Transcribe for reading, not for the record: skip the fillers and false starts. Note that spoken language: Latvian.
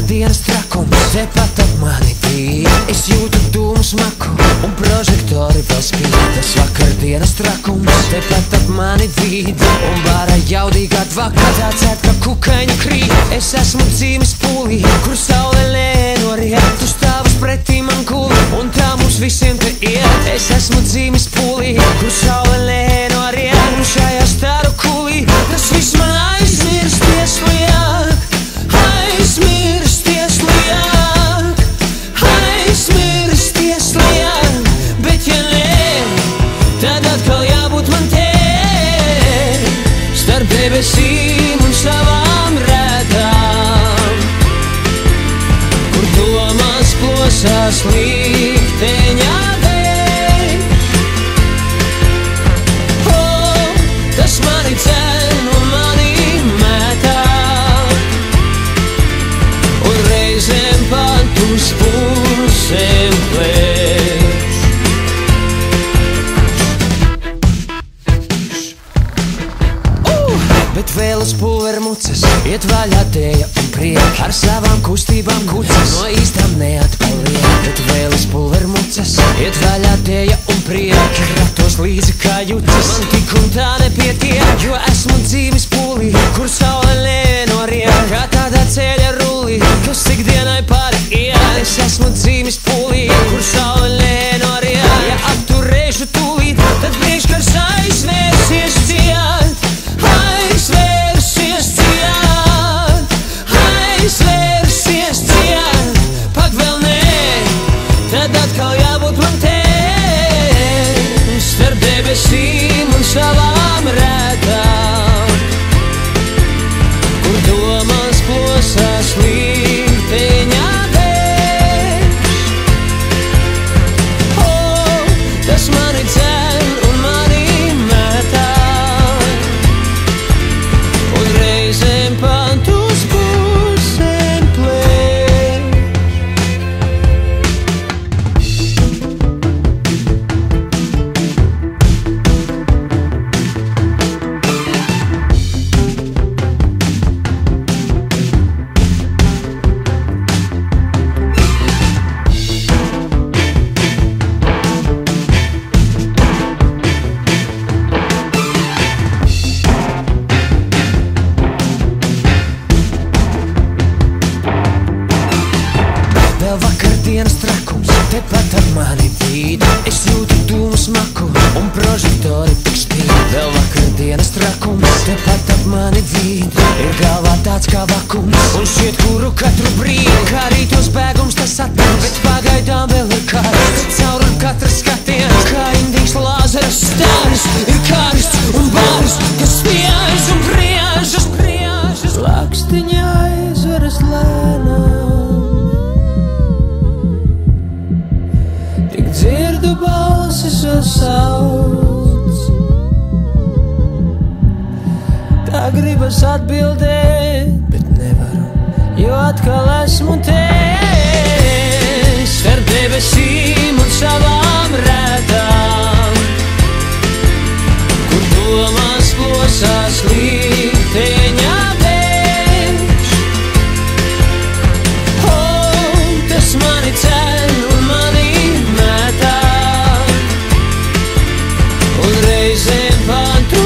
vakardienas trakums, tepat ap mani vīd. Es jūtu dūmu smaku un prožektori vēl spīd. Tas vakardienas trakums, tepat ap mani vīd. Un bāra jaudīgā dvaka tācēt, ka kukaiņi krīt. Es esmu dzīves pūlī, kur saule nenoriet. Tu stāvas pretī man kuli, un tā mums visiem te iet. Es esmu dzīves pūlī, kur saule nenoriet. Un šajā staru kulī tas viss man aizmirsties liek. Aizmirsties liek, aizmirsties liek. Bet ja nē, tad atkal jābūt man te, starp debesīm un savām rētām, kur domās plosās likteņā dēļ. Tas mani dzen un mani mētā, un reizēm pat uz pusēm plēš. Bet vēl uz pulvermucas iet vaļā tēja un priek. Ar savām kustībām kucas no īstām neatpaliek. Bet vēl uz pulvermucas iet vaļā tēja un priek. Ratos līdzi kā jucas, man tik un tā nepietiek. Jo esmu dzīves pūlī, kur saule nenoriek. Kā tādā ceļa rullī, kas ikdienai pāriet. Es esmu dzīves pūlī, kur saule nenoriek. Ja apturēšu tūlīt, tad priekškars aizvērsies ciet. Aizvērsies ciet, aizvērsies ciet. Pak vēl nē, tad atkal jābūt man te, starp debesīm un savām rētām, kur domās plosās likteņā dēļ. Tas mani dzen un mani mētā, un reizēm pat uz pusēm plēš. Vēl vakardienas trakums, tepat ap mani vīd. Es jūtu dūmu smaku un prožektori tik spīd. Vēl vakardienas trakums, tepat ap mani vīd. Ir galvā tāds kā vakums un šķiet kuru katru brīdi. Kā rītos bēgums tas atnāk, bet pagaidām vēl ir karsts. Caur katra skatiens, kā indīgs lāzeras stāris. Ir karsts un bāris, kas spiež un priežas. Lakstiņā aizveras lēnām, dzirdu balsis vēl sauc. Tā gribas atbildēt, bet nevaru, jo atkal esmu te, starp debesīm un savām rētām, kur domās plosās likteņā dēļ. Tas mani dzen un mani mētā, un reizēm pat